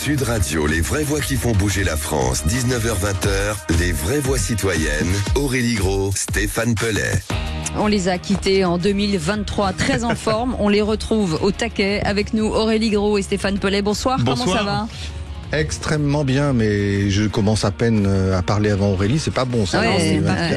Sud Radio, les vraies voix qui font bouger la France, 19h-20h, les vraies voix citoyennes, Aurélie Gros, Stéphane Pellet. On les a quittés en 2023, très en forme. On les retrouve au taquet avec nous, Aurélie Gros et Stéphane Pellet. Bonsoir, comment ça va ? Extrêmement bien, mais je commence à peine à parler avant Aurélie, c'est pas bon ça.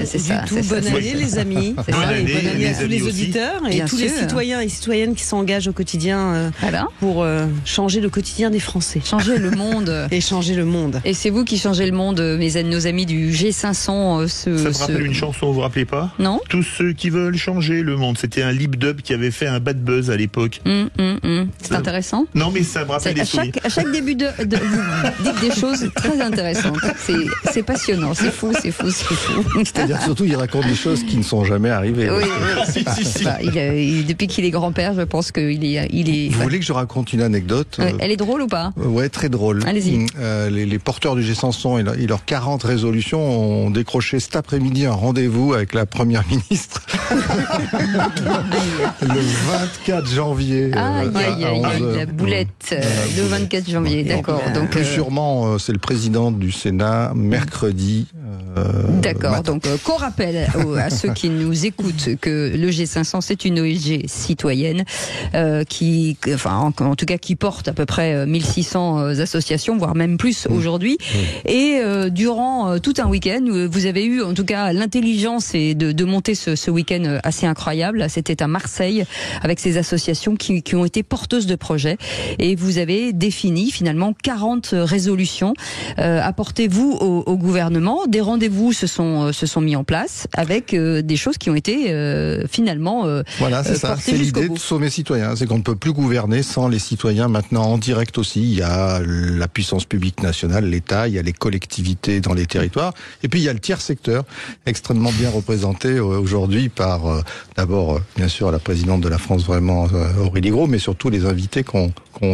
C'est ça. Bonne année les amis, bonne année à tous les auditeurs et Bien tous les sûr. citoyens et citoyennes qui s'engagent au quotidien pour changer le quotidien des Français. Changer le monde. Et changer le monde. Et c'est vous qui changez le monde, nos amis du G500. Ça me rappelle une chanson, vous vous rappelez pas ? Non ? Tous ceux qui veulent changer le monde. C'était un lip dub qui avait fait un bad buzz à l'époque. C'est intéressant. Non, mais ça me rappelle des souvenirs. À chaque début vous dites des choses très intéressantes. C'est passionnant, c'est fou. C'est-à-dire surtout, il raconte des choses qui ne sont jamais arrivées. Oui. Depuis qu'il est grand-père, je pense qu'il est. Vous voulez que je raconte une anecdote ? Elle est drôle ou pas ? Ouais, très drôle. Allez-y. Les porteurs du G500 et leurs 40 résolutions ont décroché cet après-midi un rendez-vous avec la Première ministre. Le 24 janvier. La boulette. Le 24 janvier, d'accord. Donc, plus sûrement, c'est le président du Sénat, mercredi. D'accord, matin. donc qu'on rappelle à ceux qui nous écoutent que le G500 c'est une ONG citoyenne qui porte à peu près 1600 associations, voire même plus aujourd'hui. Et durant tout un week-end, vous avez eu en tout cas l'intelligence de monter ce week-end assez incroyable. C'était à Marseille avec ces associations qui ont été porteuses de projets. Et vous avez défini finalement 40 résolutions. Apportez-vous au gouvernement. Des rendez-vous se sont mis en place avec des choses qui ont été finalement voilà, c'est ça. C'est l'idée de sauver les citoyens. C'est qu'on ne peut plus gouverner sans les citoyens. Maintenant, en direct aussi, il y a la puissance publique nationale, l'État, il y a les collectivités dans les territoires, et puis il y a le tiers secteur, extrêmement bien représenté aujourd'hui par d'abord, bien sûr, la présidente de la France, vraiment Aurélie Gros, mais surtout les invités qu'on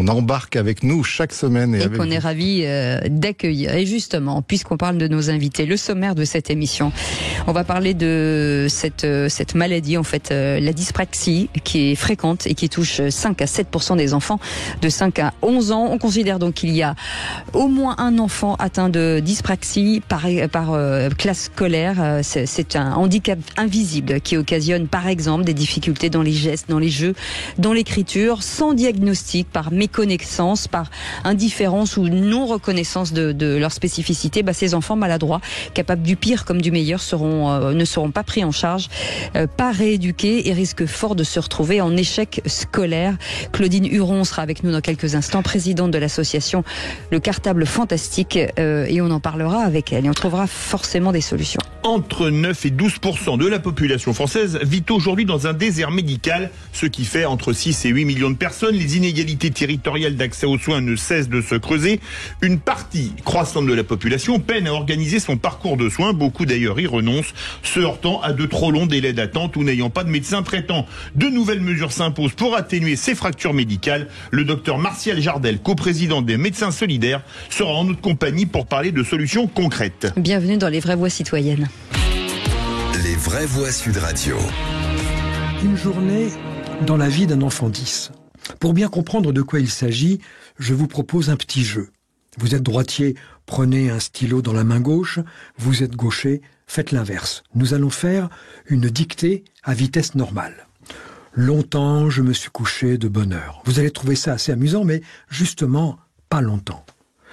embarque avec nous chaque semaine. Et qu'on est ravis d'accueillir. Et justement, puisqu'on parle de nos invités, le sommaire de cette émission, on va parler de cette maladie, en fait, la dyspraxie, qui est fréquente et qui touche 5 à 7% des enfants de 5 à 11 ans. On considère donc qu'il y a au moins un enfant atteint de dyspraxie par classe scolaire. C'est un handicap invisible qui occasionne par exemple des difficultés dans les gestes, dans les jeux, dans l'écriture, sans diagnostic, par méconnaissance, par indifférence ou non reconnaissance de leur spécificité. Ces enfants maladroits, capables du pire comme du meilleur, ne seront pas pris en charge, pas rééduqués et risquent fort de se retrouver en échec scolaire. Claudine Huron sera avec nous dans quelques instants, présidente de l'association Le Cartable Fantastique, et on en parlera avec elle et on trouvera forcément des solutions. Entre 9 et 12% de la population française vit aujourd'hui dans un désert médical, ce qui fait entre 6 et 8 millions de personnes. Les inégalités territoriales d'accès aux soins ne cessent de se creuser. Une partie croissante de la population peine à organiser son parcours de soins. Beaucoup d'ailleurs y renoncent, se heurtant à de trop longs délais d'attente ou n'ayant pas de médecin traitant. De nouvelles mesures s'imposent pour atténuer ces fractures médicales. Le docteur Martial Jardel, coprésident des Médecins Solidaires, sera en notre compagnie pour parler de solutions concrètes. Bienvenue dans les vraies voix citoyennes. Les vraies voix Sud Radio. Une journée dans la vie d'un enfant 10. Pour bien comprendre de quoi il s'agit, je vous propose un petit jeu. Vous êtes droitier, prenez un stylo dans la main gauche. Vous êtes gaucher, faites l'inverse. Nous allons faire une dictée à vitesse normale. Longtemps, je me suis couché de bonne heure. Vous allez trouver ça assez amusant, mais justement, pas longtemps.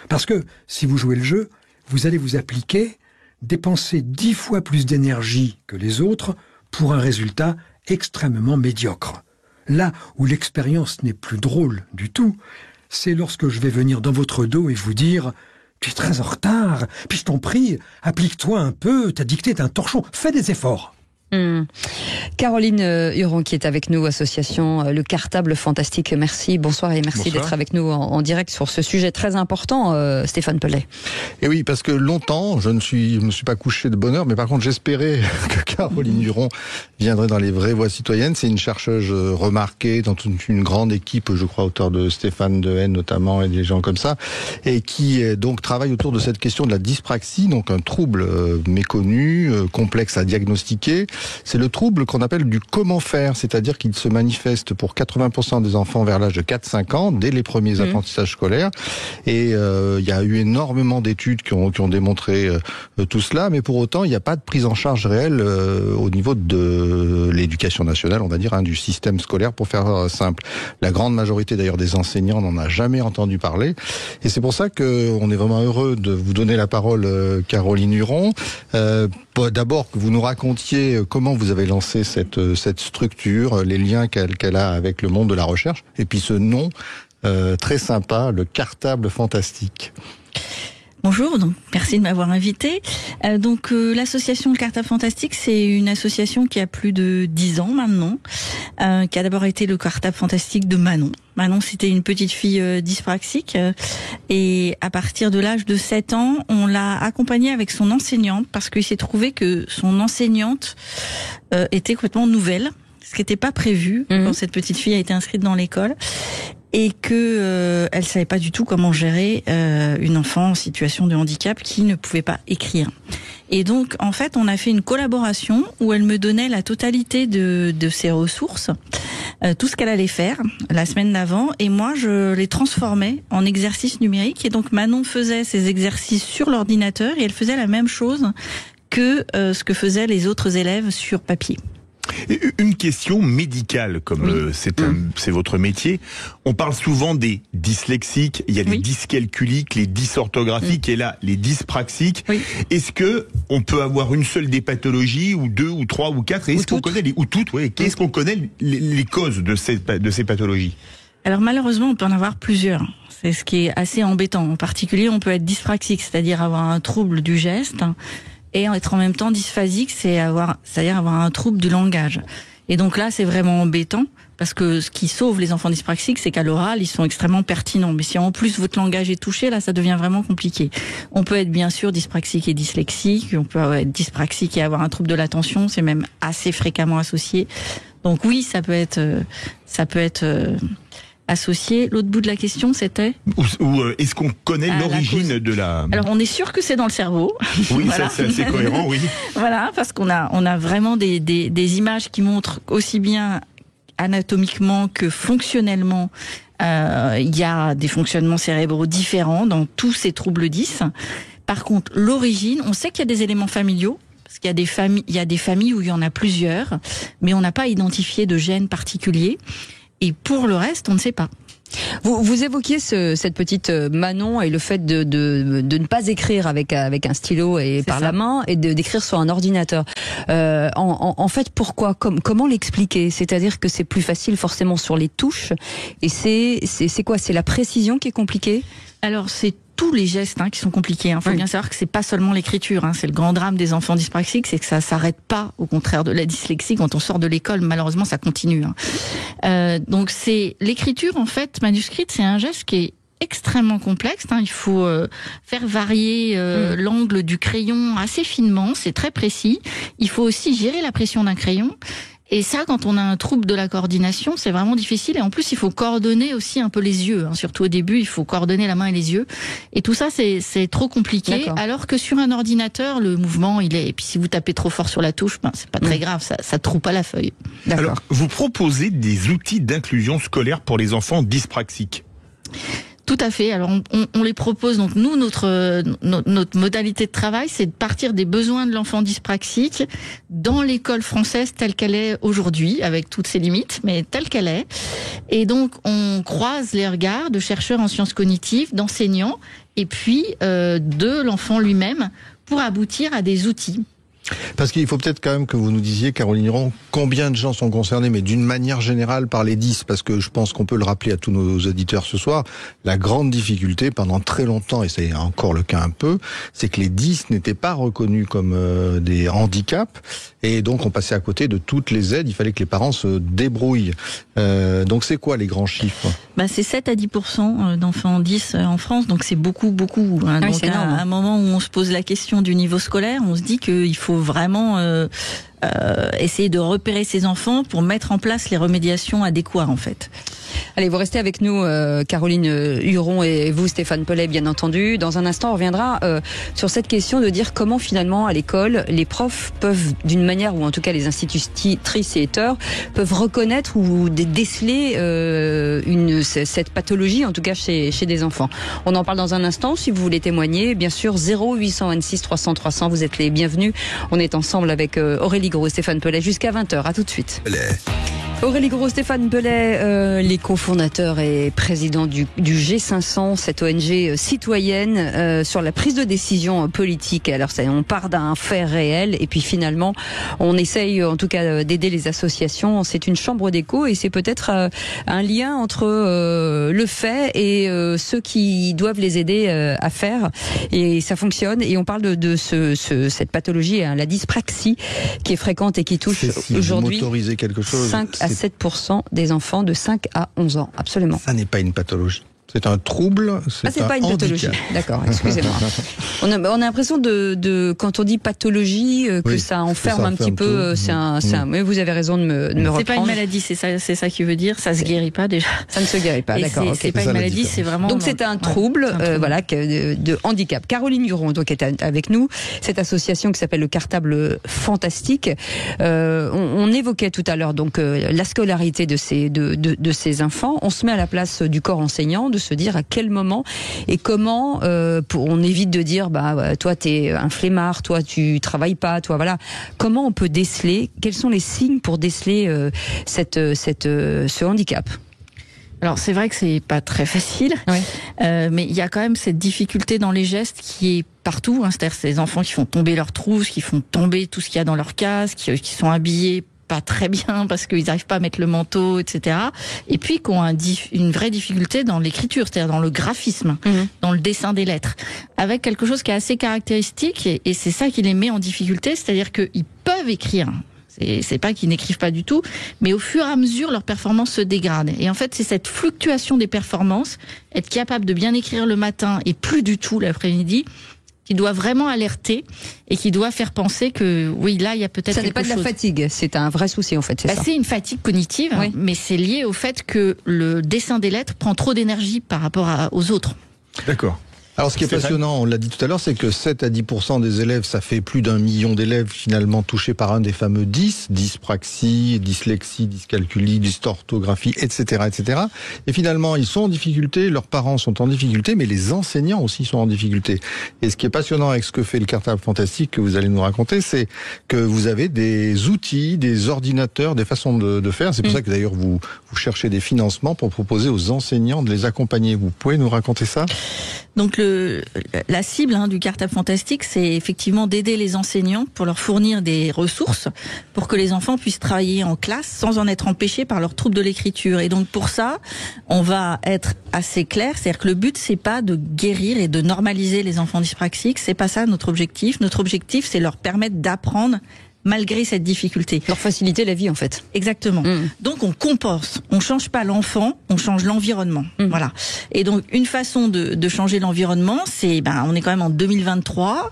Parce que, si vous jouez le jeu, vous allez vous appliquer, dépenser 10 fois plus d'énergie que les autres pour un résultat extrêmement médiocre. Là où l'expérience n'est plus drôle du tout, c'est lorsque je vais venir dans votre dos et vous dire « Tu es très en retard, puis je t'en prie, applique-toi un peu, ta dictée est un torchon, fais des efforts !» Caroline Huron qui est avec nous, association Le Cartable Fantastique. Merci, bonsoir et merci d'être avec nous en direct sur ce sujet très important, Stéphane Pellet. Et oui, parce que longtemps, je ne me suis pas couché de bonne heure, mais par contre j'espérais Caroline Duron viendrait dans les vraies voix citoyennes. C'est une chercheuse remarquée dans toute une grande équipe, je crois, auteur de Stéphane Dehaene notamment et des gens comme ça, et qui donc travaille autour de cette question de la dyspraxie, donc un trouble méconnu, complexe à diagnostiquer. C'est le trouble qu'on appelle du comment faire, c'est-à-dire qu'il se manifeste pour 80% des enfants vers l'âge de 4-5 ans, dès les premiers apprentissages scolaires. Et il y a eu énormément d'études qui ont démontré tout cela, mais pour autant, il n'y a pas de prise en charge réelle au niveau de l'éducation nationale, on va dire, du système scolaire, pour faire simple. La grande majorité d'ailleurs des enseignants n'en a jamais entendu parler. Et c'est pour ça qu'on est vraiment heureux de vous donner la parole, Caroline Duron. D'abord, que vous nous racontiez comment vous avez lancé cette structure, les liens qu'elle a avec le monde de la recherche, et puis ce nom très sympa, le Cartable Fantastique. Bonjour, donc merci de m'avoir invité. L'association Le Cartable Fantastique, c'est une association qui a plus de 10 ans maintenant, qui a d'abord été le Cartable Fantastique de Manon. Manon, c'était une petite fille dyspraxique, et à partir de l'âge de 7 ans, on l'a accompagnée avec son enseignante, parce qu'il s'est trouvé que son enseignante était complètement nouvelle, ce qui n'était pas prévu quand cette petite fille a été inscrite dans l'école. Et que elle savait pas du tout comment gérer une enfant en situation de handicap qui ne pouvait pas écrire. Et donc, en fait, on a fait une collaboration où elle me donnait la totalité de ses ressources, tout ce qu'elle allait faire la semaine d'avant, et moi, je les transformais en exercices numériques. Et donc, Manon faisait ses exercices sur l'ordinateur et elle faisait la même chose que ce que faisaient les autres élèves sur papier. Une question médicale, comme c'est votre métier. On parle souvent des dyslexiques, il y a les dyscalculiques, les dysorthographiques et là, les dyspraxiques. Oui. Est-ce que on peut avoir une seule des pathologies, ou deux, ou trois, ou quatre, est-ce qu'on connaît qu'est-ce qu'on connaît les causes de ces pathologies? Alors malheureusement, on peut en avoir plusieurs. C'est ce qui est assez embêtant. En particulier, on peut être dyspraxique, c'est-à-dire avoir un trouble du geste, et être en même temps dysphasique, c'est-à-dire avoir un trouble du langage. Et donc là, c'est vraiment embêtant, parce que ce qui sauve les enfants dyspraxiques, c'est qu'à l'oral, ils sont extrêmement pertinents. Mais si en plus votre langage est touché, là, ça devient vraiment compliqué. On peut être bien sûr dyspraxique et dyslexique, on peut être dyspraxique et avoir un trouble de l'attention, c'est même assez fréquemment associé. Donc oui, ça peut être associé. L'autre bout de la question, c'était ou est-ce qu'on connaît l'origine de la... Alors, on est sûr que c'est dans le cerveau. Oui, voilà. C'est assez cohérent, oui. Voilà, parce qu'on a vraiment des images qui montrent aussi bien anatomiquement que fonctionnellement, il y a des fonctionnements cérébraux différents dans tous ces troubles 10. Par contre, l'origine, on sait qu'il y a des éléments familiaux, parce qu'il y a des familles où il y en a plusieurs, mais on n'a pas identifié de gène particulier. Et pour le reste, on ne sait pas. Vous évoquiez cette petite Manon et le fait de ne pas écrire avec un stylo et par la main, et d'écrire sur un ordinateur. En fait, pourquoi? Comment l'expliquer? C'est-à-dire que c'est plus facile forcément sur les touches, et c'est quoi? C'est la précision qui est compliquée? Alors c'est tous les gestes qui sont compliqués. Faut bien savoir que c'est pas seulement l'écriture. C'est le grand drame des enfants dyspraxiques, c'est que ça s'arrête pas. Au contraire de la dyslexie, quand on sort de l'école, malheureusement, ça continue. Donc c'est l'écriture, en fait, manuscrite, c'est un geste qui est extrêmement complexe. Il faut faire varier l'angle du crayon assez finement. C'est très précis. Il faut aussi gérer la pression d'un crayon. Et ça, quand on a un trouble de la coordination, c'est vraiment difficile. Et en plus, il faut coordonner aussi un peu les yeux. Surtout au début, il faut coordonner la main et les yeux. Et tout ça, c'est trop compliqué. Alors que sur un ordinateur, le mouvement, il est... Et puis si vous tapez trop fort sur la touche, c'est pas très grave, ça trouve pas la feuille. Alors, vous proposez des outils d'inclusion scolaire pour les enfants dyspraxiques? Tout à fait. Alors on les propose. Donc nous, notre modalité de travail, c'est de partir des besoins de l'enfant dyspraxique dans l'école française telle qu'elle est aujourd'hui, avec toutes ses limites, mais telle qu'elle est. Et donc on croise les regards de chercheurs en sciences cognitives, d'enseignants, et puis de l'enfant lui-même, pour aboutir à des outils. Parce qu'il faut peut-être quand même que vous nous disiez, Caroline Duron, combien de gens sont concernés, mais d'une manière générale par les 10, parce que je pense qu'on peut le rappeler à tous nos auditeurs ce soir, la grande difficulté pendant très longtemps, et c'est encore le cas un peu, c'est que les 10 n'étaient pas reconnus comme des handicaps, et donc on passait à côté de toutes les aides, il fallait que les parents se débrouillent. Donc c'est quoi les grands chiffres? C'est 7 à 10% d'enfants 10 en France, donc c'est beaucoup. Donc à un moment où on se pose la question du niveau scolaire, on se dit qu'il faut faut vraiment essayer de repérer ces enfants pour mettre en place les remédiations adéquates, en fait. Allez, vous restez avec nous, Caroline Huron, et vous, Stéphane Pellet, bien entendu. Dans un instant, on reviendra sur cette question de dire comment, finalement, à l'école, les profs peuvent, d'une manière, ou en tout cas les institutrices et tuteurs, peuvent reconnaître ou déceler cette pathologie, en tout cas chez des enfants. On en parle dans un instant. Si vous voulez témoigner, bien sûr, 0826 300 300, vous êtes les bienvenus. On est ensemble avec Aurélie Gros et Stéphane Pellet jusqu'à 20h. À tout de suite. Aurélie Gros, Stéphane Pellet, les cofondateurs et présidents du G500, cette ONG citoyenne sur la prise de décision politique. Alors on part d'un fait réel et puis finalement on essaye en tout cas d'aider les associations. C'est une chambre d'écho et c'est peut-être un lien entre le fait et ceux qui doivent les aider à faire. Et ça fonctionne. Et on parle de cette pathologie, la dyspraxie, qui est fréquente et qui touche aujourd'hui 5 à 7% des enfants de 5 à 11 ans. Absolument. Ça n'est pas une pathologie. C'est un trouble, c'est pas une pathologie. D'accord, excusez-moi. On a l'impression quand on dit pathologie, que ça enferme un petit peu. Mais vous avez raison de me reprendre. C'est pas une maladie, c'est ça qui veut dire. Ça se guérit pas déjà. Ça ne se guérit pas, d'accord. C'est pas une maladie, c'est vraiment. Donc c'est un trouble, voilà, de handicap. Caroline Huron, donc, est avec nous. Cette association qui s'appelle le Cartable Fantastique. On évoquait tout à l'heure donc la scolarité de ces enfants. On se met à la place du corps enseignant, de se dire à quel moment et comment on évite de dire toi t'es un flemmard, toi tu travailles pas, toi voilà. Comment on peut déceler, quels sont les signes pour déceler ce handicap? Alors c'est vrai que c'est pas très facile, mais il y a quand même cette difficulté dans les gestes qui est partout, c'est-à-dire ces enfants qui font tomber leurs trousses, qui font tomber tout ce qu'il y a dans leur casque, qui sont habillés pas très bien parce qu'ils n'arrivent pas à mettre le manteau, etc. Et puis qui ont une vraie difficulté dans l'écriture, c'est-à-dire dans le graphisme, dans le dessin des lettres, avec quelque chose qui est assez caractéristique et c'est ça qui les met en difficulté, c'est-à-dire qu'ils peuvent écrire. C'est pas qu'ils n'écrivent pas du tout, mais au fur et à mesure, leur performance se dégrade. Et en fait, c'est cette fluctuation des performances, être capable de bien écrire le matin et plus du tout l'après-midi, qui doit vraiment alerter et qui doit faire penser que oui, là il y a peut-être quelque chose. Ça n'est pas de la fatigue, c'est un vrai souci en fait, c'est ça. C'est une fatigue cognitive, mais c'est lié au fait que le dessin des lettres prend trop d'énergie par rapport aux autres. D'accord. Alors ce qui est passionnant, on l'a dit tout à l'heure, c'est que 7 à 10% des élèves, ça fait plus d'1 million d'élèves finalement touchés par un des fameux 10, dyspraxie, dyslexie, dyscalculie, dystorthographie, etc., etc. Et finalement, ils sont en difficulté, leurs parents sont en difficulté, mais les enseignants aussi sont en difficulté. Et ce qui est passionnant avec ce que fait le Cartable Fantastique que vous allez nous raconter, c'est que vous avez des outils, des ordinateurs, des façons de faire. C'est pour ça que d'ailleurs vous cherchez des financements pour proposer aux enseignants de les accompagner. Vous pouvez nous raconter ça ? Donc la cible du Cartable Fantastique, c'est effectivement d'aider les enseignants pour leur fournir des ressources pour que les enfants puissent travailler en classe sans en être empêchés par leur trouble de l'écriture. Et donc pour ça, on va être assez clair, c'est-à-dire que le but c'est pas de guérir et de normaliser les enfants dyspraxiques, c'est pas ça notre objectif. Notre objectif, c'est leur permettre d'apprendre malgré cette difficulté. Leur faciliter la vie, en fait. Exactement. Donc, on compense. On change pas l'enfant, on change l'environnement. Voilà. Et donc, une façon de changer l'environnement, c'est, on est quand même en 2023.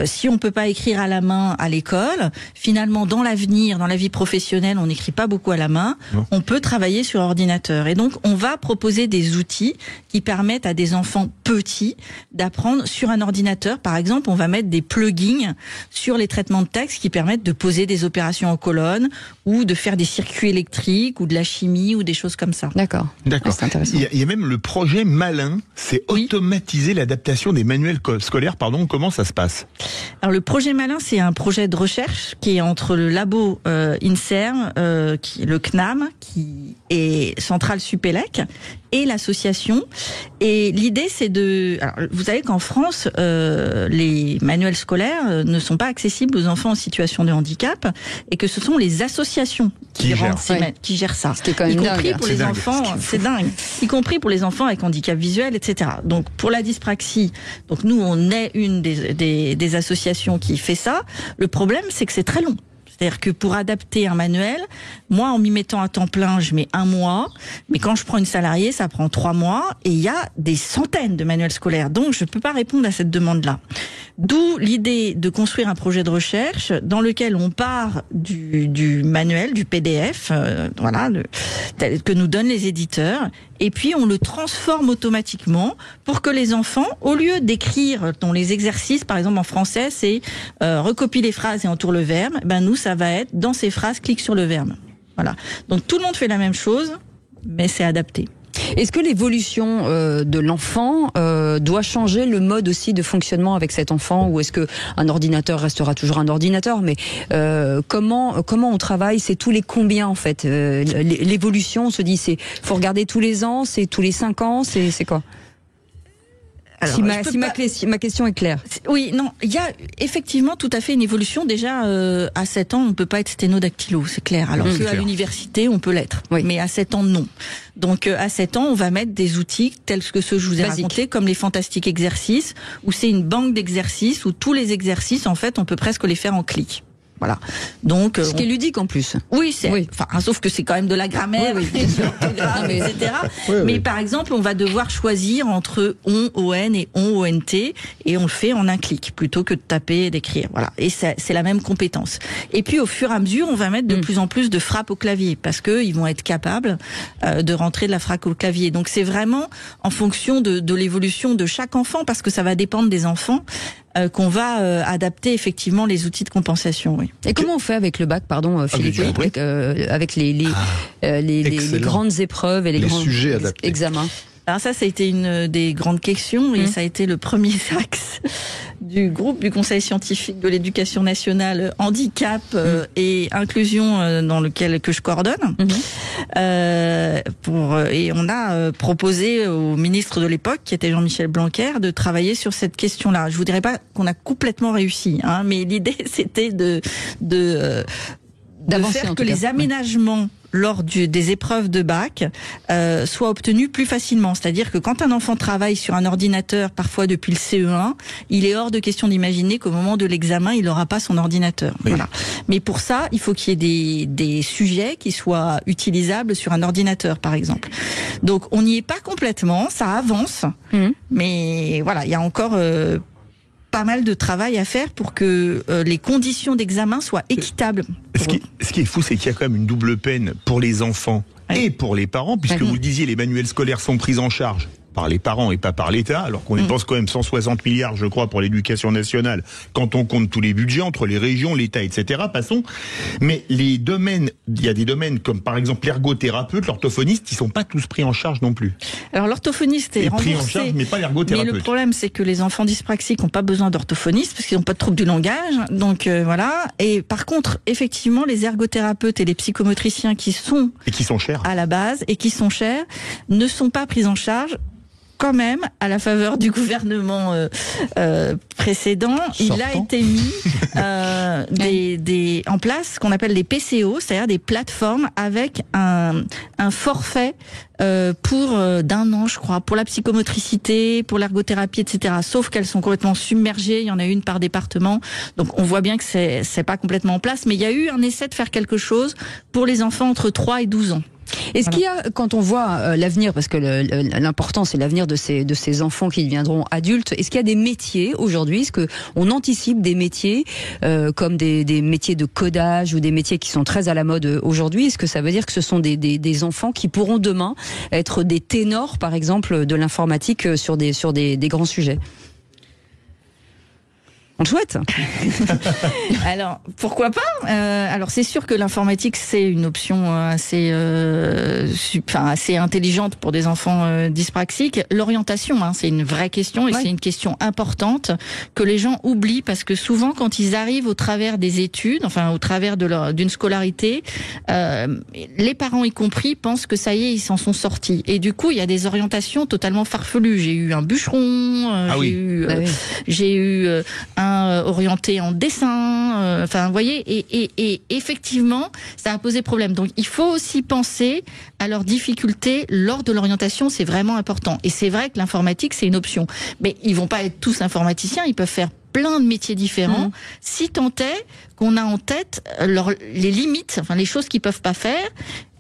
Si on peut pas écrire à la main à l'école, finalement, dans l'avenir, dans la vie professionnelle, on n'écrit pas beaucoup à la main. On peut travailler sur ordinateur. Et donc, on va proposer des outils qui permettent à des enfants petits d'apprendre sur un ordinateur. Par exemple, on va mettre des plugins sur les traitements de texte qui permettent de poser des opérations en colonne ou de faire des circuits électriques ou de la chimie ou des choses comme ça. D'accord. C'est intéressant. Il y a même le projet Malin, c'est automatiser l'adaptation des manuels scolaires. Comment ça se passe? Alors le projet Malin, c'est un projet de recherche qui est entre le labo INSERM, le CNAM, qui est Centrale Supélec, et l'association. Et l'idée, c'est alors, vous savez qu'en France, les manuels scolaires ne sont pas accessibles aux enfants en situation de handicap, et que ce sont les associations qui gèrent ça. C'était quand même y compris pour les enfants, c'est dingue. Y compris pour les enfants avec handicap visuel, etc. Donc pour la dyspraxie, donc nous on est une des associations qui fait ça. Le problème, c'est que c'est très long. C'est-à-dire que pour adapter un manuel, moi, en m'y mettant à temps plein, je mets 1 mois. Mais quand je prends une salariée, ça prend 3 mois. Et il y a des centaines de manuels scolaires. Donc, je ne peux pas répondre à cette demande-là. D'où l'idée de construire un projet de recherche dans lequel on part du manuel, du PDF, tel que nous donnent les éditeurs, et puis on le transforme automatiquement pour que les enfants, au lieu d'écrire dans les exercices, par exemple en français, c'est recopie les phrases et entoure le verbe, nous ça va être dans ces phrases, clique sur le verbe. Voilà. Donc tout le monde fait la même chose, mais c'est adapté. Est-ce que l'évolution de l'enfant doit changer le mode aussi de fonctionnement avec cet enfant, ou est-ce que un ordinateur restera toujours un ordinateur, mais comment on travaille, c'est tous les combien en fait l'évolution, on se dit faut regarder tous les ans, c'est tous les 5 ans, c'est quoi? Alors, si ma question est claire. Oui, non, il y a effectivement tout à fait une évolution. Déjà, à 7 ans, on ne peut pas être sténodactylo, c'est clair. Alors qu'à l'université, on peut l'être. Oui. Mais à 7 ans, non. Donc, à 7 ans, on va mettre des outils tels que ceux que je vous ai racontés, comme les fantastiques exercices, où c'est une banque d'exercices, où tous les exercices, en fait, on peut presque les faire en clic. Voilà. Donc, ce qui est ludique en plus. Oui, sauf que c'est quand même de la grammaire, etc. Mais par exemple, on va devoir choisir entre on et ont, et on le fait en un clic plutôt que de taper et d'écrire. Voilà. Et c'est la même compétence. Et puis, au fur et à mesure, on va mettre de plus en plus de frappes au clavier parce que ils vont être capables de rentrer de la frappe au clavier. Donc, c'est vraiment en fonction de l'évolution de chaque enfant, parce que ça va dépendre des enfants. Qu'on va adapter effectivement les outils de compensation. Oui. Et comment on fait avec le bac, Philippe, avec les grandes épreuves et les grands sujets adaptés. Examens? Alors ça a été une des grandes questions et ça a été le premier axe du groupe du Conseil scientifique de l'éducation nationale handicap et inclusion dans lequel que je coordonne. Et on a proposé au ministre de l'époque, qui était Jean-Michel Blanquer, de travailler sur cette question-là. Je vous dirais pas qu'on a complètement réussi, mais l'idée c'était de faire que les aménagements lors des épreuves de bac soient obtenus plus facilement. C'est-à-dire que quand un enfant travaille sur un ordinateur, parfois depuis le CE1, il est hors de question d'imaginer qu'au moment de l'examen, il n'aura pas son ordinateur. Oui. Voilà. Mais pour ça, il faut qu'il y ait des sujets qui soient utilisables sur un ordinateur, par exemple. Donc, on n'y est pas complètement, ça avance, mais voilà, il y a encore pas mal de travail à faire pour que les conditions d'examen soient équitables. Ce qui est fou, c'est qu'il y a quand même une double peine pour les enfants et pour les parents, puisque vous le disiez, les manuels scolaires sont pris en charge par les parents et pas par l'État, alors qu'on dépense quand même 160 milliards, je crois, pour l'éducation nationale, quand on compte tous les budgets entre les régions, l'État, etc. Passons. Mais les domaines, il y a des domaines comme par exemple l'ergothérapeute, l'orthophoniste, qui sont pas tous pris en charge non plus. Alors l'orthophoniste est remboursé, pris en charge, mais pas l'ergothérapeute. Mais le problème, c'est que les enfants dyspraxiques n'ont pas besoin d'orthophoniste parce qu'ils n'ont pas de trouble du langage. Donc voilà. Et par contre, effectivement, les ergothérapeutes et les psychomotriciens qui sont chers à la base et qui sont chers ne sont pas pris en charge. Quand même, à la faveur du gouvernement précédent, il a été mis en place ce qu'on appelle des PCO, c'est-à-dire des plateformes avec un forfait pour d'un an, je crois, pour la psychomotricité, pour l'ergothérapie, etc. Sauf qu'elles sont complètement submergées. Il y en a une par département, donc on voit bien que c'est pas complètement en place. Mais il y a eu un essai de faire quelque chose pour les enfants entre 3 et 12 ans. Est-ce qu'il y a, quand on voit l'avenir, parce que l'important c'est l'avenir de ces enfants qui deviendront adultes, est-ce qu'il y a des métiers aujourd'hui, est-ce que on anticipe des métiers comme des métiers de codage ou des métiers qui sont très à la mode aujourd'hui? Est-ce que ça veut dire que ce sont des enfants qui pourront demain être des ténors, par exemple, de l'informatique sur des grands sujets? On le souhaite. Alors, pourquoi pas alors, c'est sûr que l'informatique, c'est une option assez intelligente pour des enfants dyspraxiques. L'orientation, c'est une vraie question et c'est une question importante que les gens oublient parce que souvent, quand ils arrivent au travers des études, au travers d'une scolarité, les parents y compris pensent que ça y est, ils s'en sont sortis. Et du coup, il y a des orientations totalement farfelues. J'ai eu un bûcheron, j'ai eu un orienté en dessin, vous voyez, et effectivement, ça a posé problème. Donc, il faut aussi penser à leurs difficultés lors de l'orientation, c'est vraiment important. Et c'est vrai que l'informatique, c'est une option. Mais ils vont pas être tous informaticiens, ils peuvent faire plein de métiers différents, si tant est qu'on a en tête les limites, enfin les choses qu'ils peuvent pas faire.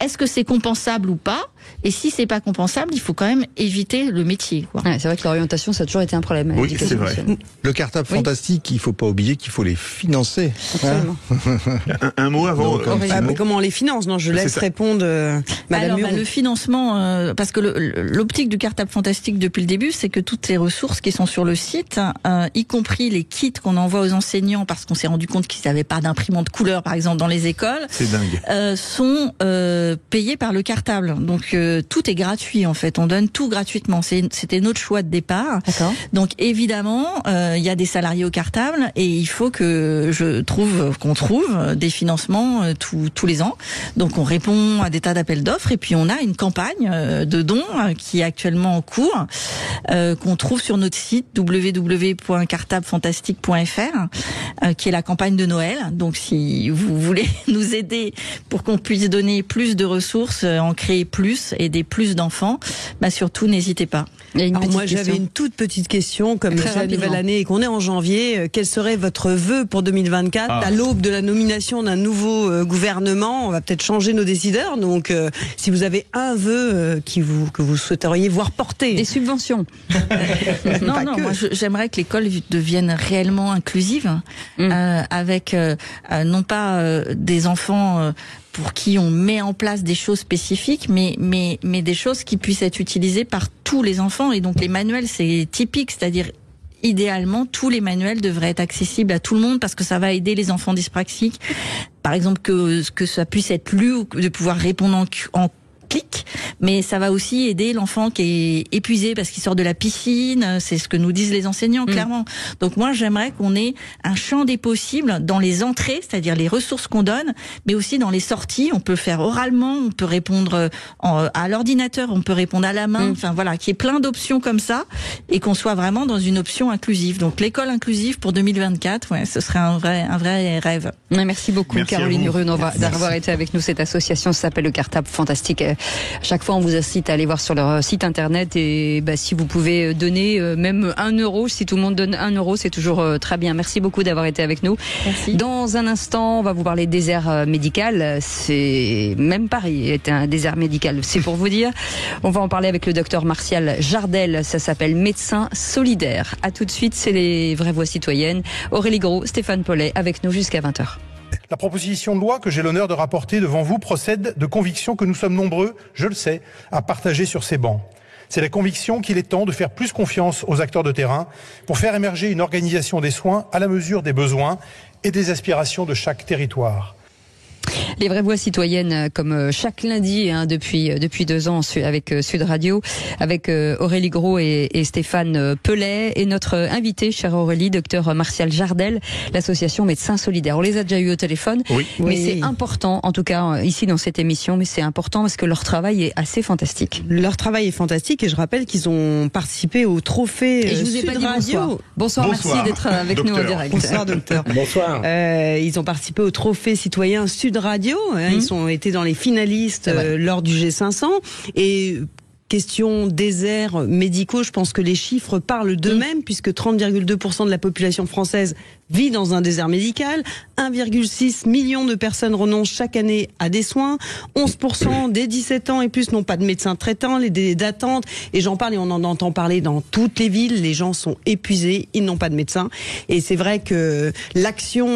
Est-ce que c'est compensable ou pas? Et si c'est pas compensable, il faut quand même éviter le métier, quoi. Ouais, c'est vrai que l'orientation, ça a toujours été un problème. Oui, c'est vrai. Le cartable fantastique, il faut pas oublier qu'il faut les financer. Absolument. Un mot avant. Mais comment on les finance? Non, je laisse répondre Madame Muro. Le financement, parce que l'optique du cartable fantastique depuis le début, c'est que toutes les ressources qui sont sur le site, y compris les kits qu'on envoie aux enseignants, parce qu'on s'est rendu compte qu'ils n'avaient pas d'imprimante couleur, par exemple, dans les écoles, c'est dingue. Sont payés par le cartable. Donc tout est gratuit en fait. On donne tout gratuitement. C'était notre choix de départ. D'accord. Donc évidemment, il y a des salariés au cartable et il faut qu'on trouve des financements tous les ans. Donc on répond à des tas d'appels d'offres et puis on a une campagne de dons qui est actuellement en cours, qu'on trouve sur notre site www.cartablefantastique.fr, qui est la campagne de Noël. Donc si vous voulez nous aider pour qu'on puisse donner plus de ressources, en créer plus, aider plus d'enfants, surtout n'hésitez pas. Alors moi j'avais une toute petite question, comme c'est la nouvelle année et qu'on est en janvier, quel serait votre vœu pour 2024 à l'aube de la nomination d'un nouveau gouvernement? On va peut-être changer nos décideurs, donc si vous avez un vœu que vous souhaiteriez voir porter. Des subventions. Non, moi j'aimerais que l'école devienne réellement inclusive, avec non pas des enfants pour qui on met en place des choses spécifiques, mais des choses qui puissent être utilisées par tous les enfants. Et donc les manuels, c'est typique, c'est-à-dire idéalement, tous les manuels devraient être accessibles à tout le monde parce que ça va aider les enfants dyspraxiques. Par exemple, que ça puisse être lu ou de pouvoir répondre en clic, mais ça va aussi aider l'enfant qui est épuisé parce qu'il sort de la piscine, c'est ce que nous disent les enseignants, clairement. Donc moi, j'aimerais qu'on ait un champ des possibles dans les entrées, c'est-à-dire les ressources qu'on donne, mais aussi dans les sorties. On peut faire oralement, on peut répondre à l'ordinateur, on peut répondre à la main, enfin voilà, qu'il y ait plein d'options comme ça, et qu'on soit vraiment dans une option inclusive. Donc l'école inclusive pour 2024, ce serait un vrai rêve. Merci beaucoup. Merci Caroline Hurun d'avoir été avec nous. Cette association s'appelle le Cartable Fantastique. À chaque fois, on vous incite à aller voir sur leur site internet et si vous pouvez donner même 1 euro, si tout le monde donne 1 euro, c'est toujours très bien. Merci beaucoup d'avoir été avec nous. Merci. Dans un instant, on va vous parler de désert médical. C'est même Paris est un désert médical. C'est pour vous dire. On va en parler avec le docteur Martial Jardel. Ça s'appelle Médecins solidaires. À tout de suite, c'est les vraies voix citoyennes. Aurélie Gros, Stéphane Pollet avec nous jusqu'à 20h. La proposition de loi que j'ai l'honneur de rapporter devant vous procède de convictions que nous sommes nombreux, je le sais, à partager sur ces bancs. C'est la conviction qu'il est temps de faire plus confiance aux acteurs de terrain pour faire émerger une organisation des soins à la mesure des besoins et des aspirations de chaque territoire. Les vraies voix citoyennes, comme chaque lundi depuis 2 ans avec Sud Radio, avec Aurélie Gros et Stéphane Pellet, et notre invité, chère Aurélie, docteur Martial Jardel, l'association Médecins solidaires. On les a déjà eu au téléphone, mais c'est important, en tout cas ici dans cette émission, mais c'est important parce que leur travail est assez fantastique. Leur travail est fantastique et je rappelle qu'ils ont participé au trophée et je vous ai Sud pas dit Radio. Bonsoir, merci d'être avec nous en direct. Bonsoir docteur. Bonsoir. Ils ont participé au trophée citoyen Sud Radio. Ils ont été dans les finalistes lors du G500 et question déserts médicaux, je pense que les chiffres parlent d'eux-mêmes puisque 30,2% de la population française vit dans un désert médical, 1,6 million de personnes renoncent chaque année à des soins, 11% des 17 ans et plus n'ont pas de médecin traitant, les délais d'attente, et j'en parle et on en entend parler dans toutes les villes, les gens sont épuisés, ils n'ont pas de médecin, et c'est vrai que l'action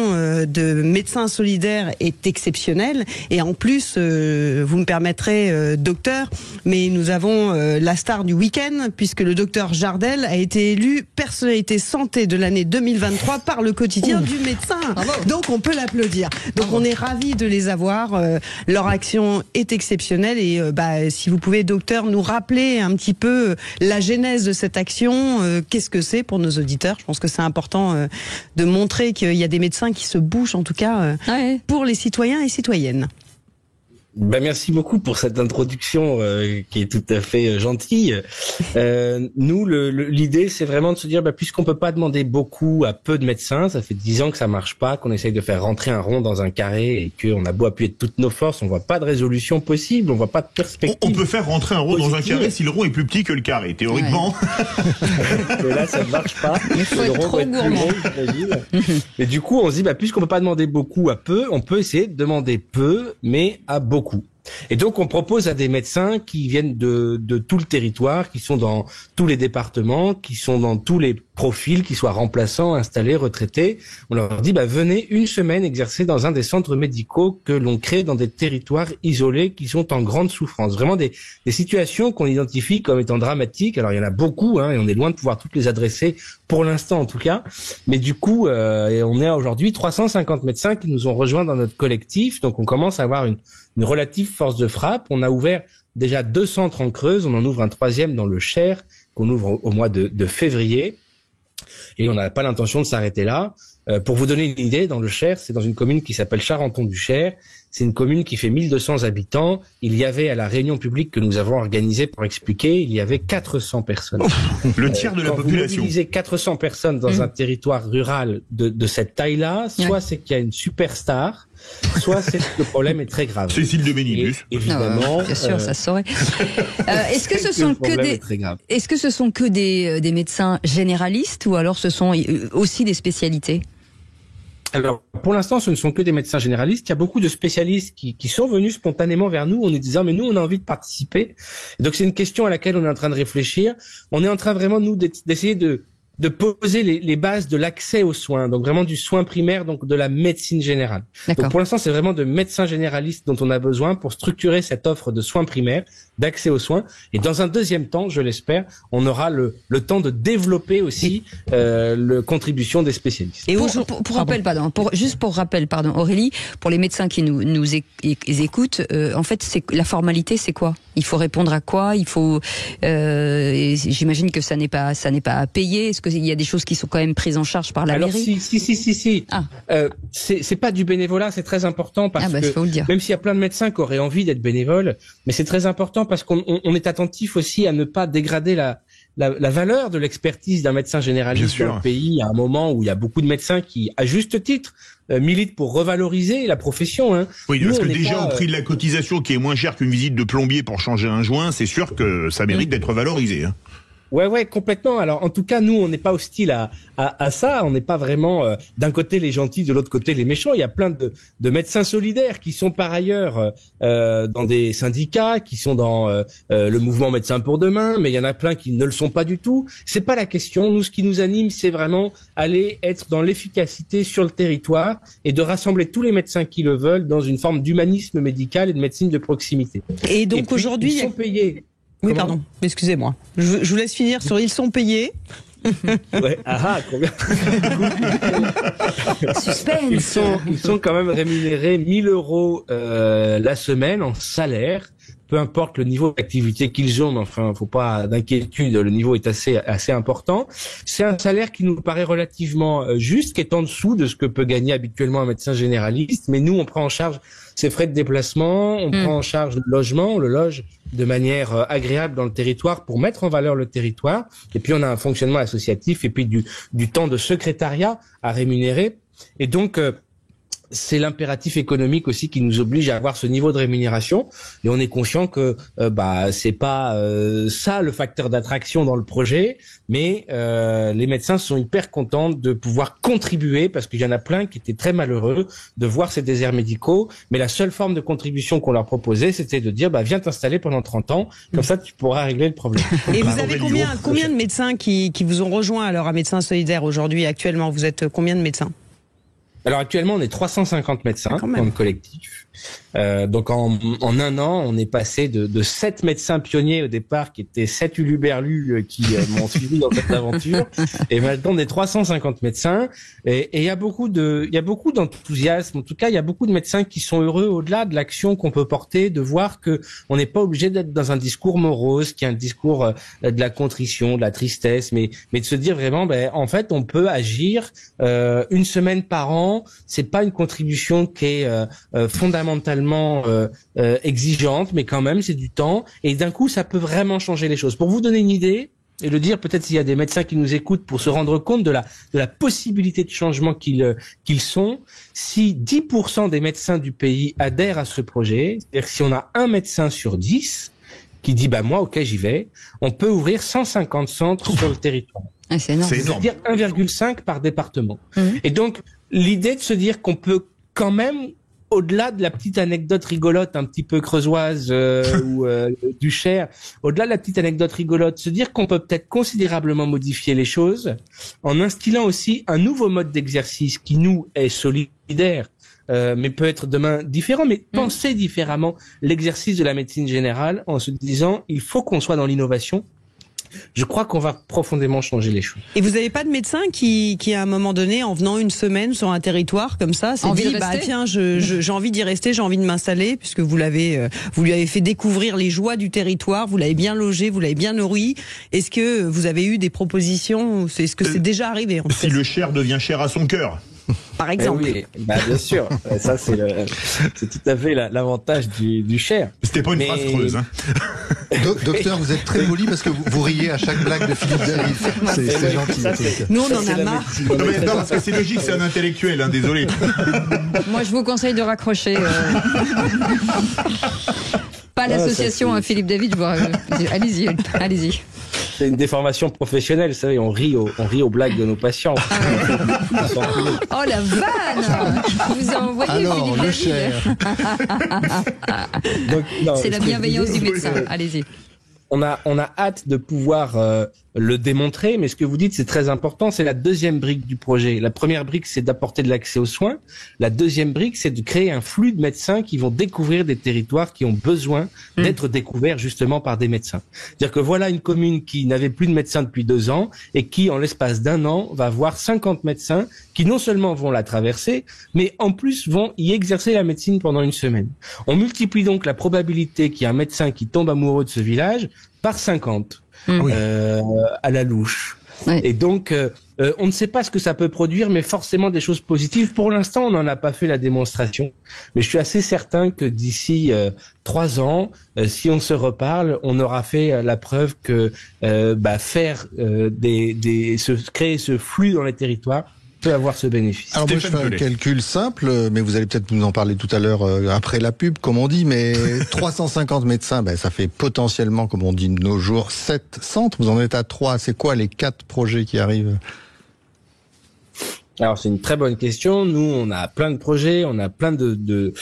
de Médecins solidaires est exceptionnelle, et en plus, vous me permettrez, docteur, mais nous avons la star du week-end, puisque le docteur Jardel a été élu personnalité santé de l'année 2023 par le quotidien du médecin. Bravo. Donc on peut l'applaudir. Donc on est ravis de les avoir. Leur action est exceptionnelle et si vous pouvez, docteur, nous rappeler un petit peu la genèse de cette action, qu'est-ce que c'est pour nos auditeurs? Je pense que c'est important de montrer qu'il y a des médecins qui se bougent, en tout cas pour les citoyens et citoyennes. Merci beaucoup pour cette introduction qui est tout à fait gentille. Nous, l'idée, c'est vraiment de se dire, puisqu'on peut pas demander beaucoup à peu de médecins, ça fait 10 ans que ça marche pas, qu'on essaye de faire rentrer un rond dans un carré et qu'on a beau appuyer de toutes nos forces, on voit pas de résolution possible, on voit pas de perspective. On peut faire rentrer un rond dans un carré si le rond est plus petit que le carré, théoriquement. Ouais. Mais là, ça ne marche pas. Il faut être trop gourmand. Mais du coup, on se dit, puisqu'on peut pas demander beaucoup à peu, on peut essayer de demander peu, mais à beaucoup. Et donc, on propose à des médecins qui viennent de tout le territoire, qui sont dans tous les départements, qui sont dans tous les profils, qui soient remplaçants, installés, retraités. On leur dit, venez une semaine exercer dans un des centres médicaux que l'on crée dans des territoires isolés qui sont en grande souffrance. Vraiment des situations qu'on identifie comme étant dramatiques. Alors, il y en a beaucoup, et on est loin de pouvoir toutes les adresser, pour l'instant en tout cas. Mais du coup, on est aujourd'hui 350 médecins qui nous ont rejoints dans notre collectif. Donc, on commence à avoir une relative force de frappe. On a ouvert déjà 2 centres en Creuse, on en ouvre un 3e dans le Cher, qu'on ouvre au mois de février. Et on n'a pas l'intention de s'arrêter là. Pour vous donner une idée, dans le Cher, c'est dans une commune qui s'appelle Charenton-du-Cher. C'est une commune qui fait 1200 habitants. Il y avait, à la réunion publique que nous avons organisée pour expliquer, il y avait 400 personnes. Le tiers de la population. Quand vous mobilisez 400 personnes dans un territoire rural de cette taille-là, soit c'est qu'il y a une superstar, soit c'est que le problème est très grave. Cécile de Bénibus. Évidemment. Bien sûr, ça se saurait. Est-ce que ce sont que des médecins généralistes ou alors ce sont aussi des spécialités? Alors, pour l'instant, ce ne sont que des médecins généralistes. Il y a beaucoup de spécialistes qui sont venus spontanément vers nous en nous disant, mais nous, on a envie de participer. Et donc, c'est une question à laquelle on est en train de réfléchir. On est en train vraiment, nous, d'essayer de poser les bases de l'accès aux soins, donc vraiment du soin primaire, donc de la médecine générale. Donc pour l'instant, c'est vraiment de médecins généralistes dont on a besoin pour structurer cette offre de soins primaires, d'accès aux soins. Et dans un deuxième temps, je l'espère, on aura le temps de développer aussi la contribution des spécialistes. Et pour rappel, Aurélie, pour les médecins qui nous écoutent, en fait, la formalité, c'est quoi? Il faut répondre à quoi? Il faut, j'imagine que ça n'est pas à payer. Est-ce qu'il y a des choses qui sont quand même prises en charge par la mairie? Si. C'est pas du bénévolat, c'est très important parce que faut le dire. Même s'il y a plein de médecins qui auraient envie d'être bénévoles, mais c'est très important parce qu'on est attentif aussi à ne pas dégrader la valeur de l'expertise d'un médecin généraliste dans le pays à un moment où il y a beaucoup de médecins qui, à juste titre, militent pour revaloriser la profession. Oui, parce que déjà, au prix de la cotisation qui est moins cher qu'une visite de plombier pour changer un joint, c'est sûr que ça mérite d'être valorisé. Ouais, complètement. Alors, en tout cas, nous, on n'est pas hostile à ça. On n'est pas vraiment d'un côté les gentils, de l'autre côté les méchants. Il y a plein de médecins solidaires qui sont par ailleurs dans des syndicats, qui sont dans le mouvement Médecins pour demain, mais il y en a plein qui ne le sont pas du tout. C'est pas la question. Nous, ce qui nous anime, c'est vraiment aller être dans l'efficacité sur le territoire et de rassembler tous les médecins qui le veulent dans une forme d'humanisme médical et de médecine de proximité. Et donc aujourd'hui, ils sont payés. Oui, pardon, excusez-moi. Je vous laisse finir sur ils sont payés. Ouais, combien? Suspense. Ils sont quand même rémunérés 1 000 € la semaine en salaire. Peu importe le niveau d'activité qu'ils ont, mais enfin, faut pas d'inquiétude, le niveau est assez important. C'est un salaire qui nous paraît relativement juste, qui est en dessous de ce que peut gagner habituellement un médecin généraliste, mais nous, on prend en charge ses frais de déplacement, on prend en charge le logement, on le loge de manière agréable dans le territoire pour mettre en valeur le territoire, et puis on a un fonctionnement associatif, et puis du temps de secrétariat à rémunérer, et donc c'est l'impératif économique aussi qui nous oblige à avoir ce niveau de rémunération, et on est conscient que c'est pas ça le facteur d'attraction dans le projet, mais les médecins sont hyper contents de pouvoir contribuer, parce qu'il y en a plein qui étaient très malheureux de voir ces déserts médicaux, mais la seule forme de contribution qu'on leur proposait, c'était de dire viens t'installer pendant 30 ans, comme ça tu pourras régler le problème. Et vous avez combien de médecins qui vous ont rejoint alors à Médecins Solidaires aujourd'hui actuellement? Vous êtes combien de médecins? Alors actuellement, on est 350 médecins dans le collectif. Donc en un an, on est passé de 7 médecins pionniers au départ, qui étaient 7 huluberlus qui m'ont suivi dans cette aventure, et maintenant on est 350 médecins. Et il y a beaucoup d'enthousiasme. En tout cas, il y a beaucoup de médecins qui sont heureux au-delà de l'action qu'on peut porter, de voir que on n'est pas obligé d'être dans un discours morose, qui est un discours de la contrition, de la tristesse, mais de se dire vraiment, en fait, on peut agir une semaine par an temps, c'est pas une contribution qui est fondamentalement exigeante, mais quand même c'est du temps, et d'un coup ça peut vraiment changer les choses. Pour vous donner une idée, et le dire, peut-être s'il y a des médecins qui nous écoutent pour se rendre compte de la possibilité de changement qu'ils sont, si 10% des médecins du pays adhèrent à ce projet, c'est-à-dire que si on a un médecin sur 10 qui dit moi ok j'y vais, on peut ouvrir 150 centres sur le territoire. Ah, c'est énorme. C'est-à-dire 1,5 par département. Et donc l'idée de se dire qu'on peut quand même, au-delà de la petite anecdote rigolote un petit peu creusoise ou du Cher, au-delà de la petite anecdote rigolote, se dire qu'on peut peut-être considérablement modifier les choses en instillant aussi un nouveau mode d'exercice qui nous est solidaire, mais peut être demain différent, mais penser différemment l'exercice de la médecine générale en se disant il faut qu'on soit dans l'innovation. Je crois qu'on va profondément changer les choses. Et vous n'avez pas de médecin qui à un moment donné, en venant une semaine sur un territoire comme ça, s'est dit tiens, j'ai envie d'y rester, j'ai envie de m'installer, puisque vous lui avez fait découvrir les joies du territoire, vous l'avez bien logé, vous l'avez bien nourri. Est-ce que vous avez eu des propositions? Est-ce que c'est déjà arrivé? Si le Cher devient cher à son cœur. Par exemple. Oui, bien sûr. Ça, c'est tout à fait l'avantage du Cher. C'était pas une phrase creuse. Hein. Docteur, vous êtes très poli parce que vous riez à chaque blague de Philippe David. C'est gentil. Nous, on en a marre. Non, parce que c'est logique, c'est un intellectuel, désolé. Moi, je vous conseille de raccrocher. Pas l'association Philippe David, allez-y. C'est une déformation professionnelle, vous savez, on rit aux blagues de nos patients. Oh la vanne! Vous avez envoyé alors, Philippe le Cher. C'est la bienveillance du médecin, allez-y. On a hâte de pouvoir le démontrer, mais ce que vous dites, c'est très important. C'est la deuxième brique du projet. La première brique, c'est d'apporter de l'accès aux soins. La deuxième brique, c'est de créer un flux de médecins qui vont découvrir des territoires qui ont besoin d'être découverts justement par des médecins. C'est-à-dire que voilà une commune qui n'avait plus de médecins depuis 2 ans et qui, en l'espace d'1 an, va avoir 50 médecins qui non seulement vont la traverser, mais en plus vont y exercer la médecine pendant une semaine. On multiplie donc la probabilité qu'il y ait un médecin qui tombe amoureux de ce village par 50. À la louche. Oui. Et donc, on ne sait pas ce que ça peut produire, mais forcément des choses positives. Pour l'instant, on n'en a pas fait la démonstration. Mais je suis assez certain que d'ici 3 ans, si on se reparle, on aura fait la preuve que créer ce flux dans les territoires peut avoir ce bénéfice. Alors moi je fais un calcul simple, mais vous allez peut-être nous en parler tout à l'heure après la pub, comme on dit, mais 350 médecins, ça fait potentiellement, comme on dit de nos jours, 7 centres. Vous en êtes à 3. C'est quoi les 4 projets qui arrivent? Alors c'est une très bonne question. Nous, on a plein de projets, on a plein de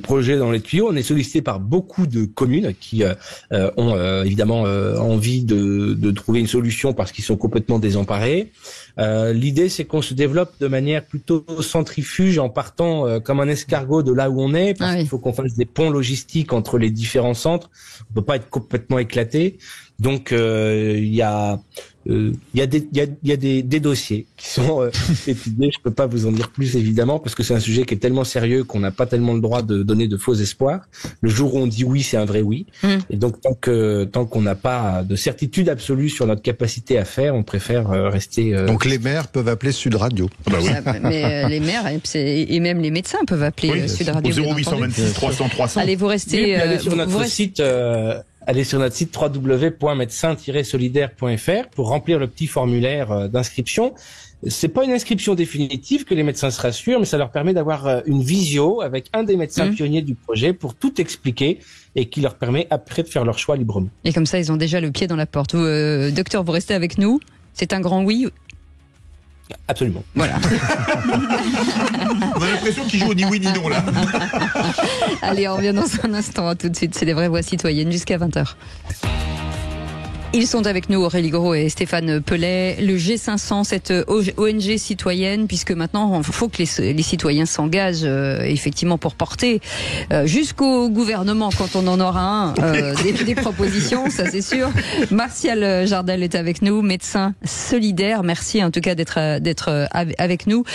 projets dans les tuyaux. On est sollicité par beaucoup de communes qui ont évidemment envie de trouver une solution parce qu'ils sont complètement désemparés. L'idée, c'est qu'on se développe de manière plutôt centrifuge en partant comme un escargot de là où on est, parce qu'il faut qu'on fasse des ponts logistiques entre les différents centres. On peut pas être complètement éclaté. Donc il y a des dossiers qui sont étudiés. Je peux pas vous en dire plus évidemment parce que c'est un sujet qui est tellement sérieux qu'on n'a pas tellement le droit de donner de faux espoirs. Le jour où on dit oui, c'est un vrai oui. Et donc tant qu'on n'a pas de certitude absolue sur notre capacité à faire, on préfère rester. Donc les maires peuvent appeler Sud Radio. Mais les maires et même les médecins peuvent appeler Sud Radio. Au 0826 300 300. Allez, vous restez allez sur notre site. Allez sur notre site www.médecin-solidaire.fr pour remplir le petit formulaire d'inscription. C'est pas une inscription définitive que les médecins se rassurent, mais ça leur permet d'avoir une visio avec un des médecins pionniers du projet pour tout expliquer et qui leur permet après de faire leur choix librement. Et comme ça, ils ont déjà le pied dans la porte. Docteur, vous restez avec nous? C'est un grand oui? Absolument. Voilà. On a l'impression qu'il joue ni oui ni non là. Allez, on revient dans un instant. Tout de suite, c'est les vraies voix citoyennes jusqu'à 20h. Ils sont avec nous, Aurélie Gros et Stéphane Pellet. Le G500, cette ONG citoyenne, puisque maintenant, il faut que les citoyens s'engagent effectivement pour porter jusqu'au gouvernement, quand on en aura un, des propositions, ça c'est sûr. Martial Jardel est avec nous, médecin solidaire. Merci en tout cas d'être avec nous.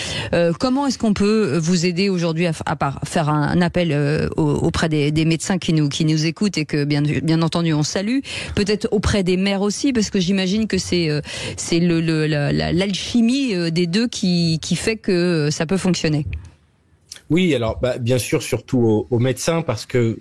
Comment est-ce qu'on peut vous aider aujourd'hui à part faire un appel auprès des médecins qui nous écoutent et que bien entendu on salue, peut-être auprès des maire aussi, parce que j'imagine que c'est l'alchimie des deux qui fait que ça peut fonctionner. Oui, alors bien sûr, surtout aux médecins, parce que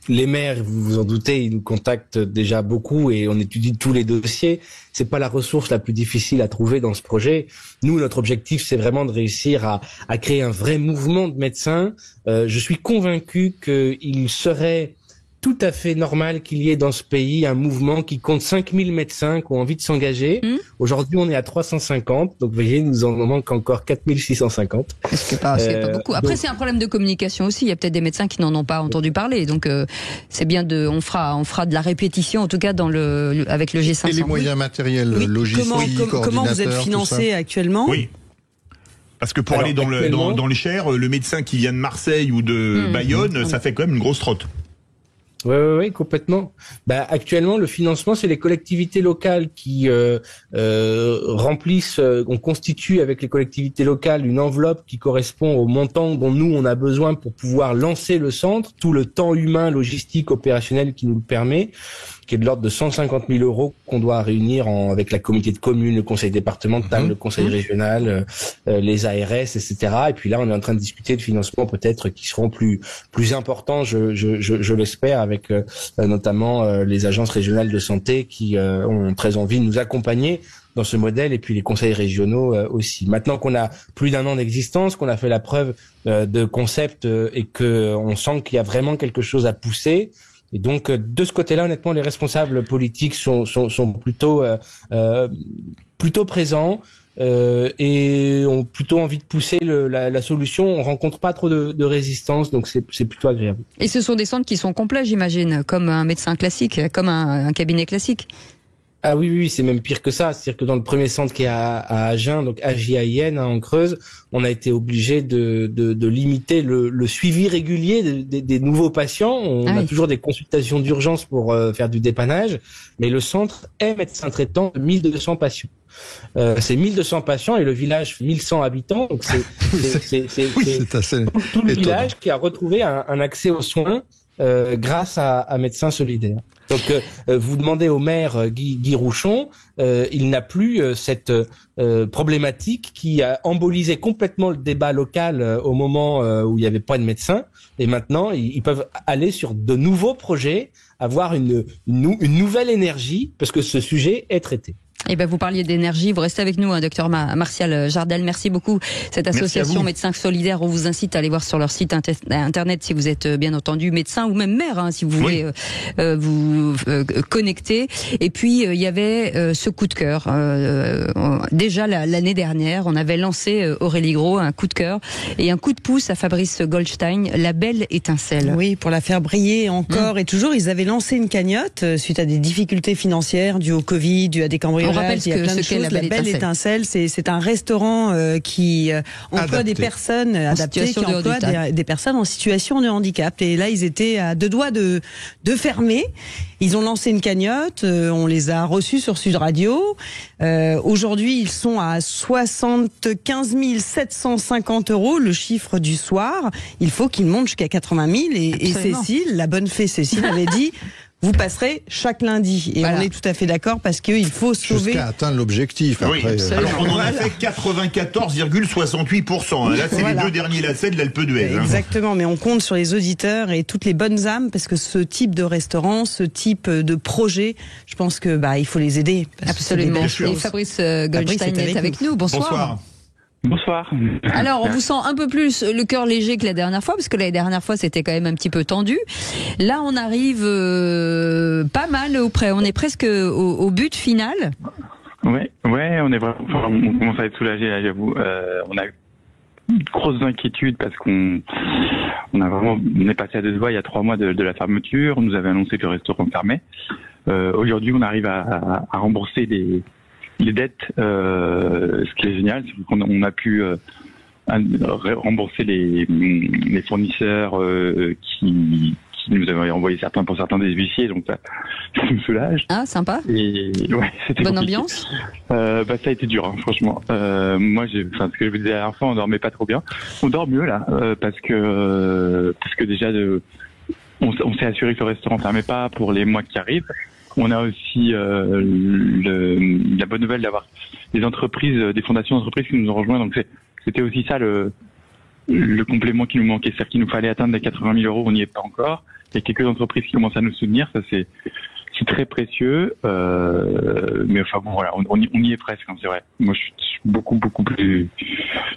les maires, vous vous en doutez, ils nous contactent déjà beaucoup et on étudie tous les dossiers. C'est pas la ressource la plus difficile à trouver dans ce projet. Nous, notre objectif, c'est vraiment de réussir à créer un vrai mouvement de médecins. Je suis convaincu qu'il serait tout à fait normal qu'il y ait dans ce pays un mouvement qui compte 5000 médecins qui ont envie de s'engager. Aujourd'hui, on est à 350. Donc, vous voyez, nous en manque encore 4650. C'est pas beaucoup. Après, c'est un problème de communication aussi. Il y a peut-être des médecins qui n'en ont pas entendu parler. Donc, c'est bien on fera de la répétition, en tout cas, avec le G500. Et les moyens matériels, logistiques, comment vous êtes financé actuellement? Oui. Parce que pour aller dans les Cher, le médecin qui vient de Marseille ou de Bayonne, ça fait quand même une grosse trotte. Oui, complètement. Actuellement, le financement, c'est les collectivités locales qui remplissent, on constitue avec les collectivités locales une enveloppe qui correspond au montant dont nous, on a besoin pour pouvoir lancer le centre, tout le temps humain, logistique, opérationnel qui nous le permet, qui est de l'ordre de 150 000 euros qu'on doit réunir avec la communauté de communes, le conseil départemental, le conseil régional, les ARS, etc. Et puis là, on est en train de discuter de financements peut-être qui seront plus importants, je l'espère, avec notamment les agences régionales de santé qui ont très envie de nous accompagner dans ce modèle, et puis les conseils régionaux aussi. Maintenant qu'on a plus d'1 an d'existence, qu'on a fait la preuve de concept et que on sent qu'il y a vraiment quelque chose à pousser. Et donc, de ce côté-là, honnêtement, les responsables politiques sont plutôt présents et ont plutôt envie de pousser la solution. On rencontre pas trop de résistance, donc c'est plutôt agréable. Et ce sont des centres qui sont complets, j'imagine, comme un médecin classique, comme un cabinet classique. Ah oui, c'est même pire que ça. C'est-à-dire que dans le premier centre qui est à Agen, donc AJAIN, en Creuse, on a été obligé de limiter le suivi régulier des nouveaux patients. On a toujours des consultations d'urgence pour faire du dépannage, mais le centre est médecin traitant de 1200 patients. C'est 1200 patients et le village fait 1100 habitants, donc c'est assez tout le village qui a retrouvé un accès aux soins grâce à Médecins Solidaires. Donc, vous demandez au maire Guy Rouchon, il n'a plus cette problématique qui a embolisé complètement le débat local au moment où il n'y avait pas de médecins. Et maintenant, ils peuvent aller sur de nouveaux projets, avoir une nouvelle énergie, parce que ce sujet est traité. Eh ben, vous parliez d'énergie, vous restez avec nous, docteur Martial Jardel. Merci beaucoup. Cette association Médecins Solidaires, on vous incite à aller voir sur leur site internet si vous êtes bien entendu médecin ou même maire, si vous voulez vous connecter. Et puis il y avait ce coup de cœur. Déjà l'année dernière, on avait lancé Aurélie Gros un coup de cœur et un coup de pouce à Fabrice Goldstein, La Belle Étincelle. Oui, pour la faire briller encore et toujours. Ils avaient lancé une cagnotte suite à des difficultés financières dues au Covid, dues à des cambriolages. On rappelle il y a plein de choses. La Belle Étincelle, c'est un restaurant qui emploie des personnes adaptées, qui emploie des personnes en situation de handicap. Et là, ils étaient à 2 doigts de fermer. Ils ont lancé une cagnotte, on les a reçus sur Sud Radio. Aujourd'hui, ils sont à 75 750 euros, le chiffre du soir. Il faut qu'ils montent jusqu'à 80 000. Et Cécile, la bonne fée Cécile, avait dit... Vous passerez chaque lundi. Et on est tout à fait d'accord parce qu'il faut sauver... Jusqu'à atteindre l'objectif. Oui, alors on en a fait 94,68%. Là, c'est les 2 derniers lacets de l'Alpe d'Huez. Exactement, mais on compte sur les auditeurs et toutes les bonnes âmes parce que ce type de restaurant, ce type de projet, je pense que il faut les aider. Absolument. Et Fabrice Goldstein est avec nous. Bonsoir. Bonsoir. Alors, on vous sent un peu plus le cœur léger que la dernière fois, parce que la dernière fois, c'était quand même un petit peu tendu. Là, on arrive pas mal auprès. On est presque au but final. Ouais, on est vraiment. On commence à être soulagé, là, j'avoue. On a de grosses inquiétudes parce on est passé à 2 doigts il y a 3 mois de la fermeture. On nous avait annoncé que le restaurant fermait. Aujourd'hui, on arrive à rembourser les dettes, ce qui est génial, c'est qu'on a pu rembourser les fournisseurs qui nous avaient envoyé pour certains des huissiers, donc ça nous soulage. Ah, sympa. Et ouais, c'était bonne compliqué. Ambiance. Ça a été dur, franchement. Moi, ce que je vous disais la dernière fois, on dormait pas trop bien. On dort mieux là, parce que déjà on s'est assuré que le restaurant fermait pas pour les mois qui arrivent. On a aussi la bonne nouvelle d'avoir des entreprises, des fondations d'entreprises qui nous ont rejoints. Donc c'était aussi ça le complément qui nous manquait, c'est-à-dire qu'il nous fallait atteindre les 80 000 euros. On n'y est pas encore. Il y a quelques entreprises qui commencent à nous soutenir. Ça c'est très précieux. Mais enfin bon, voilà, on y est presque. Hein, c'est vrai. Moi, je suis beaucoup plus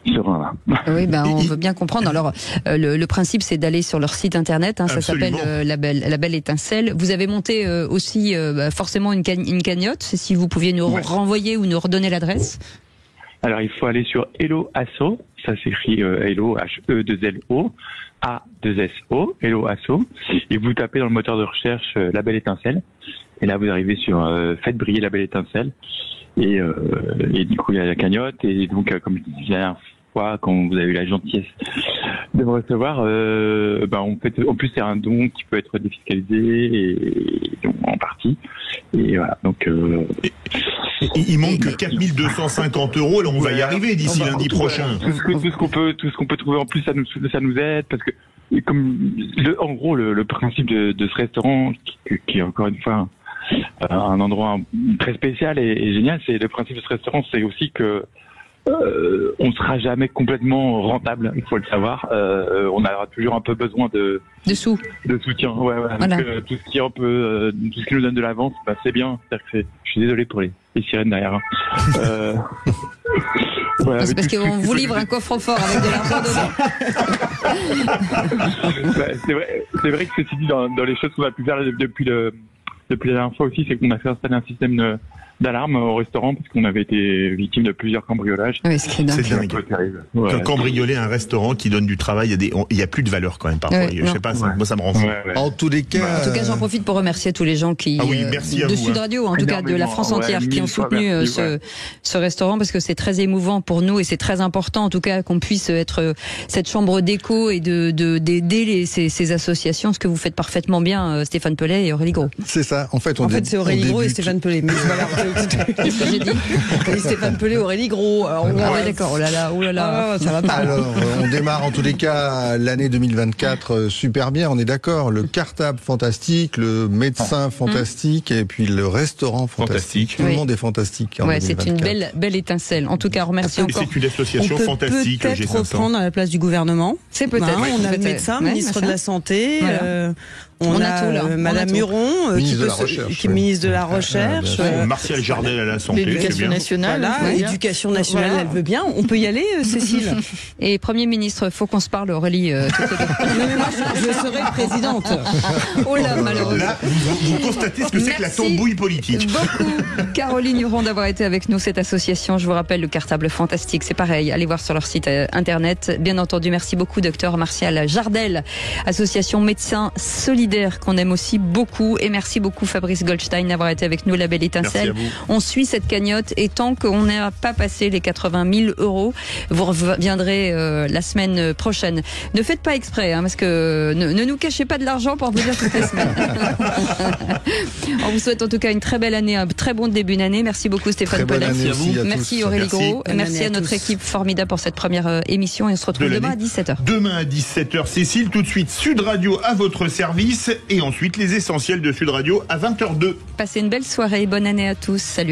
serein là. Oui, on veut bien comprendre. Alors, le principe, c'est d'aller sur leur site internet. Hein, ça s'appelle La Belle Étincelle. Vous avez monté aussi forcément une cagnotte. Si vous pouviez nous renvoyer ou nous redonner l'adresse. Alors, il faut aller sur Hello Asso. Ça s'écrit Hello H-E-2-L-O A-2-S-O. Hello Asso. Et vous tapez dans le moteur de recherche La Belle Étincelle. Et là, vous arrivez sur Faites briller la belle étincelle. Et du coup, il y a la cagnotte. Et donc, comme je disais la dernière fois, quand vous avez eu la gentillesse de me recevoir, en plus, c'est un don qui peut être défiscalisé en partie. Et voilà. Donc, il manque que 4 250 euros. Alors, on va y arriver d'ici lundi prochain. Tout ce qu'on peut trouver en plus, ça nous aide parce que, en gros, le principe de ce restaurant, qui est encore une fois un endroit très spécial et génial, c'est le principe de ce restaurant, c'est aussi que on sera jamais complètement rentable, il faut le savoir. On aura toujours un peu besoin de soutien. Ouais. Voilà. Donc, tout ce qui est un peu, tout ce qui nous donne de l'avance, c'est bien. Je suis désolé pour les sirènes derrière. Voilà, c'est parce qu'on vous livre un coffre-fort avec de l'argent dedans. C'est vrai que ceci dit, dans les choses qu'on a pu faire depuis la dernière fois aussi, c'est qu'on a fait installer un système d'alarme au restaurant parce qu'on avait été victime de plusieurs cambriolages. Oui, c'est dingue. Ouais. Cambrioler un restaurant qui donne du travail, il y a plus de valeur quand même parfois. Je sais pas, moi ça me rend fou. En tous les cas, j'en profite pour remercier tous les gens qui de Sud Radio, en tout cas de la France entière, qui ont soutenu ce restaurant parce que c'est très émouvant pour nous et c'est très important en tout cas qu'on puisse être cette chambre d'écho et d'aider ces associations, ce que vous faites parfaitement bien, Stéphane Pellet et Aurélie Gros. C'est ça. En fait, c'est Aurélie Gros et Stéphane Pellet. Mais voilà. Qu'est-ce que j'ai dit? Stéphane Pellet, Aurélie Gros. D'accord. Oh là là, ça va pas. Alors, on démarre en tous les cas l'année 2024 super bien. On est d'accord. Le cartable fantastique, le médecin fantastique, et puis le restaurant fantastique. Tout le monde est fantastique. Ouais, c'est une belle étincelle. En tout cas, remercie encore. C'est une association fantastique. On peut peut-être reprendre à la place du gouvernement. C'est peut-être. On a le médecin, ministre de la Santé. On a tout là. Madame Muron, qui est ministre de la Recherche. Martial Jardel à la Santé. L'éducation nationale. L'éducation nationale, elle veut bien. On peut y aller, Cécile. Et Premier ministre, faut qu'on se parle, Aurélie. Non, mais moi, je serai présidente. Oh là, malheureusement. Là, vous constatez ce que c'est que la tambouille politique. Beaucoup, Caroline Huron, d'avoir été avec nous. Cette association, je vous rappelle, le cartable fantastique, c'est pareil. Allez voir sur leur site internet. Bien entendu, merci beaucoup, docteur Martial Jardel, association Médecins Solidaires, qu'on aime aussi beaucoup. Et merci beaucoup, Fabrice Goldstein, d'avoir été avec nous, La Belle Étincelle. On suit cette cagnotte et tant qu'on n'a pas passé les 80 000 euros, vous reviendrez la semaine prochaine. Ne faites pas exprès, parce que ne nous cachez pas de l'argent pour vous dire toutes les semaines. On vous souhaite en tout cas une très belle année, un très bon début d'année. Merci beaucoup, Stéphane Pellet. Merci à vous. Merci Aurélie Gros. Merci à notre équipe formidable pour cette première émission et on se retrouve demain à 17h. Demain à 17h, Cécile, tout de suite Sud Radio à votre service et ensuite les essentiels de Sud Radio à 20h02. Passez une belle soirée, bonne année à tous. Salut.